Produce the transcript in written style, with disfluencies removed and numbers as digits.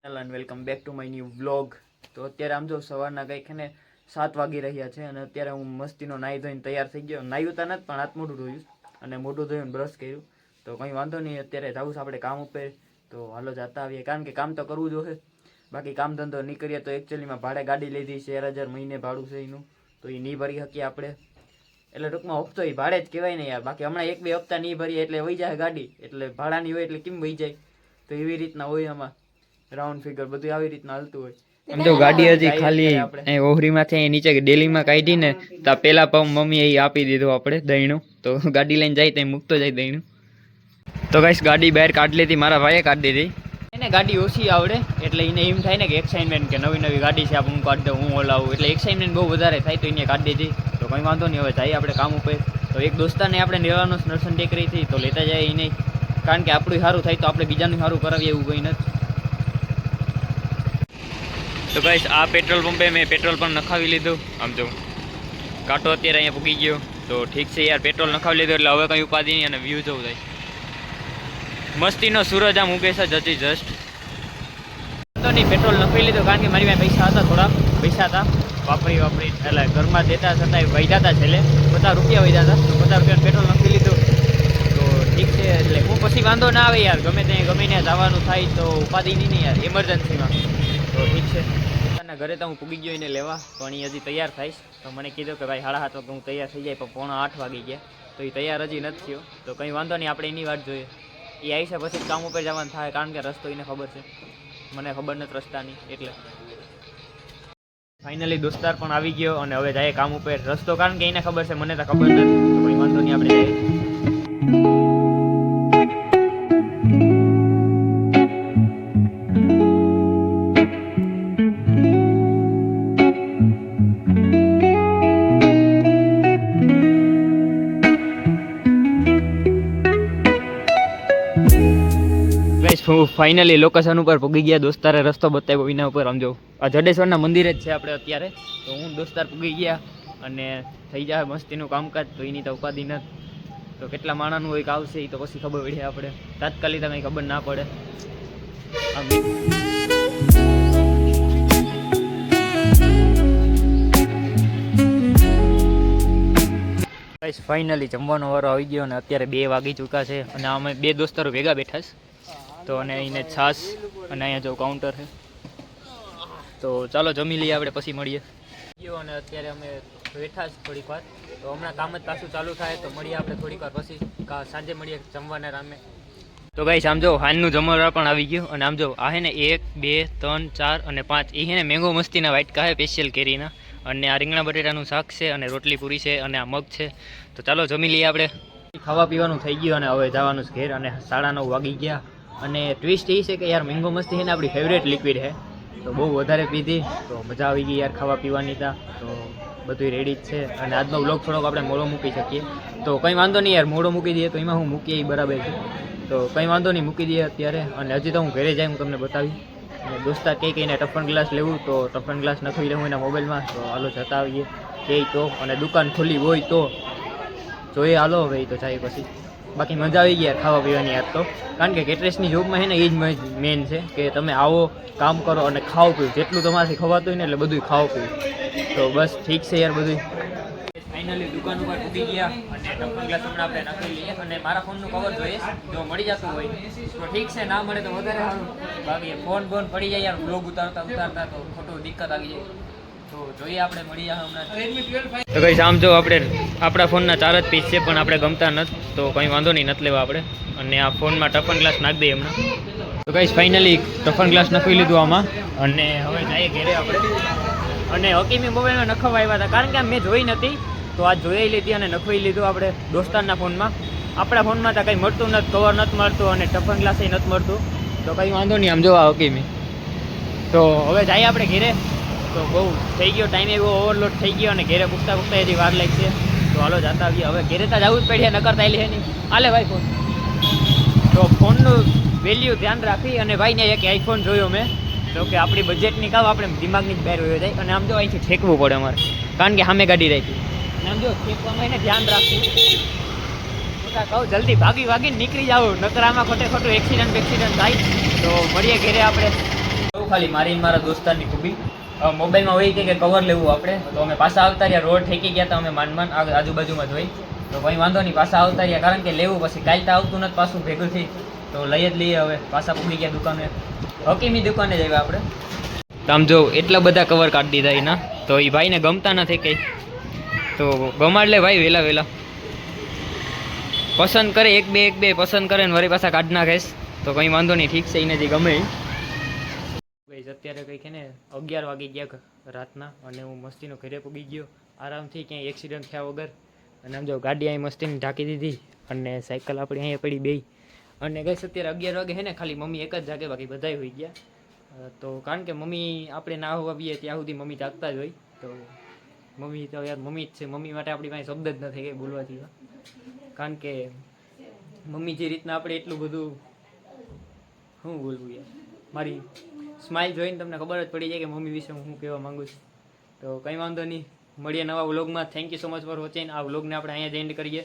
And welcome back to my new vlog. તો અત્યારે આમ જો સવારના કંઈક ને 7 વાગી રહ્યા છે અને અત્યારે હું મસ્તીનો નાહી ધોઈને તૈયાર થઈ ગયો. નાહ્યું તો નથી પણ હાથ મોઢું ધોયું અને મોઢું ધોઈને બ્રશ કર્યું. તો કંઈ વાંધો નહીં, અત્યારે જવું છે આપણે કામ ઉપર. તો હાલો જતા આવીએ, કારણ કે કામ તો કરવું જ હોય. બાકી કામ ધંધો નહીં કરીએ તો એકચ્યુઅલીમાં ભાડે ગાડી લીધી 13,000 મહિને ભાડું છે એનું, તો એ નહીં ભરી શકીએ આપણે. એટલે ટૂંકમાં હપ્તો એ ભાડે જ કહેવાય ને યાર. બાકી હમણાં 1-2 હપ્તા નહીં ભરીએ એટલે વહી જાય ગાડી, એટલે ભાડાની હોય એટલે કેમ વહી જાય. તો એવી રીતના હોય આમાં રાઉન્ડ ફિગર બધું આવી રીતના હાલતું હોય. આમ તો ગાડી હજી ખાલી ઓહરીમાંથી નીચે ડેલીમાં કાઢી ને તો પેલા પગ મમ્મીએ આપી દીધું આપણે દહીણું. તો ગાડી લઈને જાય ત્યાં મૂકતો જાય દહીણું. તો ગાઈસ ગાડી બહાર કાઢી લીધી, મારા ભાઈએ કાઢી દીધી. એને ગાડી ઓછી આવડે એટલે એને એમ થાય ને કે એક્સાઇટમેન્ટ કે નવી નવી ગાડી છે, આપણે હું કાઢી દઉં, હું ઓલાવું, એટલે એક્સાઇટમેન્ટ બહુ વધારે થાય. તો એને કાઢી દીધી. તો કંઈ વાંધો નહીં, હવે જઈએ આપણે કામ ઉપર. તો એક દોસ્તાને આપણે લેવાનો નરસન ટેકરીથી, તો લેતા જાય એ નહીં, કારણ કે આપણું સારું થાય તો આપણે બીજાનું સારું કરાવીએ એવું કંઈ નથી. તો ગાઈસ આ પેટ્રોલ પંપે મેં પેટ્રોલ પણ નખાવી લીધું. આમ જો કાંટો અત્યારે અહીંયા પૂગી ગયો. તો ઠીક છે યાર, પેટ્રોલ નખાવી લીધું એટલે હવે કંઈ ઉપાધિ નહીં અને વ્યૂ જવું થાય. મસ્તીનો સૂરજ આમ ઉગે છે જતી જસ્ટ. તો નહીં પેટ્રોલ નખાવી લીધું, કારણ કે મારી પાસે પૈસા હતા, થોડા પૈસા હતા વાપરી એટલે ઘરમાં દેતા છતાં વૈધા હતા, છેલ્લે 50 રૂપિયા વૈધા હતા. તો 50 રૂપિયાનું પેટ્રોલ નખાવી લીધું. તો ઠીક છે, એટલે હું પછી વાંધો ના આવે યાર, ગમે ત્યાં જવાનું થાય તો ઉપાધિ નહીં યાર એમરજન્સીમાં. તો ઠીક છે, પોતાના ઘરે તો હું પૂગી ગયો એને લેવા, પણ એ હજી તૈયાર થઈશ. તો મને કીધું કે ભાઈ 7:30 વાગે હું તૈયાર થઈ જાય, પણ 7:45 વાગી ગયા. તો એ તૈયાર હજી નથી થયો. તો કંઈ વાંધો નહીં, આપણે એની વાત જોઈએ. એ આવી છે પછી કામ ઉપર જવાનું થાય, કારણ કે રસ્તો એને ખબર છે, મને ખબર નથી રસ્તાની. એટલે ફાઇનલી દોસ્તાર પણ આવી ગયો અને હવે જાય કામ ઉપર. રસ્તો કારણ કે એને ખબર છે, મને તો ખબર નથી. તો કંઈ વાંધો નહીં, આપણે જઈએ. ફાઇનલી લોકેશન ઉપર પૂગી ગયા. દોસ્તારે રસ્તો બતાવ્યો એના ઉપર. આમ જો આ જડેશ્વરના મંદિરે જ છે આપણે અત્યારે. તો હું દોસ્તાર પૂગી ગયા અને થઈ જાય મસ્તીનું કામકાજ. તો એની તો ઉપાધિ નથી. તો કેટલા માણાનું હોય કે આવશે એ તો પછી ખબર પડે આપણે, તાત્કાલિક કંઈ ખબર ના પડે. ફાઇનલી જમવાનો વારો આવી ગયો અને અત્યારે 2 વાગી ચૂક્યા છે અને અમે 2 દોસ્તારો ભેગા બેઠા છે. તો અને એને છાશ અને અહીંયા જો કાઉન્ટર છે. તો ચાલો જમી લઈએ, આપણે પછી મળીએ. અને અત્યારે અમે બેઠા જ થોડીક વાર. તો હમણાં કામ જ પાછું ચાલુ થાય તો મળીએ આપણે થોડીક વાર પછી, સાંજે મળીએ જમવાના રામે. તો ગાઈસ આમ જો હાલનું જમવા પણ આવી ગયું. અને આમ જો આ હે ને 1 2 3 4 અને 5 એ હે ને મેંગો મસ્તીના વાટકા હે સ્પેશિયલ કેરીના. અને આ રીંગણા બટેટાનું શાક છે અને રોટલી પૂરી છે અને આ મગ છે. તો ચાલો જમી લઈએ આપણે. ખાવા પીવાનું થઈ ગયું અને હવે જવાનું છે ઘેર. અને 9:30 વાગી ગયા. અને ટ્વિસ્ટ એ છે કે યાર મેંગો મસ્તી છે ને આપણી ફેવરેટ લિક્વિડ છે. તો બહુ વધારે પીધી, તો મજા આવી ગઈ યાર ખાવા પીવાની. તા તો બધું રેડી જ છે. અને આજનો વ્લોગ થોડોક આપણે મોડો મૂકી શકીએ. તો કંઈ વાંધો નહીં યાર, મોડો મૂકી દઈએ તો એમાં હું મૂકીએ એ બરાબર છે. તો કંઈ વાંધો નહીં, મૂકી દઈએ અત્યારે. અને હજી તો હું ઘરે જાય હું તમને બતાવી. અને દોસ્તાર કહીને ટફન ગ્લાસ લેવું, તો ટફન ગ્લાસ નખવી લેવું એના મોબાઈલમાં. તો હાલો જતા આવીએ કે તો. અને દુકાન ખુલ્લી હોય તો જોઈએ, હાલો હવે તો જાય પછી. બાકી મજા આવી ગઈ યાર ખાવા પીવાની યાર. તો કારણ કે કેટરેસની જોબમાં છે ને એ જ મેન છે કે તમે આવો, કામ કરો અને ખાઓ પીવું. જેટલું તમારાથી ખવાતું હોય ને એટલે બધું ખાઓ પીવું. તો બસ ઠીક છે યાર બધું. ફાઇનલી દુકાન ઉપર ઉભી ગયા અને ટફન ગ્લાસ હમણાં આપણે નાખી લઈએ. અને મારા ફોનનું કવર જોઈએ, જો મળી જતું હોય તો ઠીક છે, ના મળે તો વધારે સારું. બાકી ફોન પડી જાય યાર બ્લોગ ઉતારતા તો ખોટું દિક્કત આવી જાય. તો જોઈએ આપણે મળી જાય હમણાં. તો કંઈ આમ જો આપણા ફોનના 4 જ પીસ છે, પણ આપણે ગમતા નથી. તો કંઈ વાંધો નહીં, નથી લેવા આપણે. અને આ ફોનમાં ટફન ગ્લાસ નાખી દઈએ હમણાં. તો કંઈ ફાઇનલી ટફન ગ્લાસ નાખી લીધું આમાં. અને હવે જઈએ ઘેરે આપણે. અને હકીમી મોબાઈલમાં નખવા આવ્યા હતા, કારણ કે મેં જોઈ નથી. તો આ જોઈ લીધી અને નખવી લીધું આપણે દોસ્તારના ફોનમાં. આપણા ફોનમાં તો કંઈ મળતું નથી, કવર નથી મળતું અને ટફન ગ્લાસ નથી મળતું. તો કંઈ વાંધો નહીં, આમ જોવા હકીમી. તો હવે જઈએ આપણે ઘેરે. તો બહુ થઈ ગયો ટાઈમ, એવો ઓવરલોડ થઈ ગયો. અને ઘેરે પૂછતા હજી વાર લાગશે. તો હાલો જતા આવીએ હવે. ઘેરે તો જવું જ પડે, નકર તાલી છે નહીં. હાલે ભાઈ ફોન. તો ફોનનું વેલ્યુ ધ્યાન રાખી. અને ભાઈને એક આઈફોન જોયો મેં, તો કે આપણી બજેટની કામ આપણે દિમાગની બહાર હોયો જાય. અને આમ જો અહીંથી ઠેકવું પડે અમારે, કારણ કે સામે ગાડી રાખી. અને આમ જો ઠેકવામાં એને ધ્યાન રાખવું. કહું જલ્દી ભાગીને નીકળી જાવ, નકર આમાં ખોટું એક્સિડન્ટ થાય. તો મળીએ ઘેરે આપણે. તો હતું ખાલી મારી મારા દોસ્તારની ખૂબી. મોબાઈલમાં હોય કે કવર લેવું આપણે, તો અમે પાછા આવતા રહ્યા. રોડ ઠેકી ગયા હતા અમે માંડ આજુબાજુમાં જ હોય, તો કંઈ વાંધો નહીં, પાછા આવતા રહ્યા. કારણ કે લેવું પછી કાલ તો આવતું નથી પાછું ભેગું થઈ, તો લઈ જ લઈએ. હવે પાછા પૂગી ગયા દુકાને, હકીમી દુકાને જ આવ્યા આપણે. તો આમ જો એટલા બધા કવર કાઢી દીધા એના, તો એ ભાઈને ગમતા નથી કંઈ, તો ગમાડ લે ભાઈ વહેલા વહેલા. પસંદ કરે એક બે પસંદ કરે ને વળી પાછા કાઢ નાખેશ, તો કંઈ વાંધો નહીં, ઠીક છે, એને જે ગમે. અત્યારે કંઈક છે ને 11 વાગી ગયા રાતના, અને હું મસ્તીનો ઘરે પૂગી ગયો આરામથી, ક્યાંય એક્સિડન્ટ થયા વગર. અને આમ જો ગાડી અહીં મસ્તીની ઢાંકી દીધી, અને સાયકલ આપણી અહીંયા પડી બે. અને ગઈ અત્યારે 11 વાગે છે ને, ખાલી મમ્મી એક જ જાગે, બાકી બધાય હોઈ ગયા. તો કારણ કે મમ્મી આપણે ના હોવીએ ત્યાં સુધી મમ્મી જાગતા જ હોય, તો મમ્મી તો યાર મમ્મી જ છે. મમ્મી માટે આપણી પાસે શબ્દ જ નથી કંઈ બોલવાથી, કારણ કે મમ્મી જે રીતના આપણે એટલું બધું શું બોલવું યાર, મારી સ્માઇલ જોઈને તમને ખબર જ પડી જાય કે મમ્મી વિશે હું શું કહેવા માગું છું. તો કંઈ વાંધો નહીં, મળીએ નવા વ્લોગમાં. Thank you so much for watching. આ વ્લોગને આપણે અહીંયા જ એન્ડ કરીએ.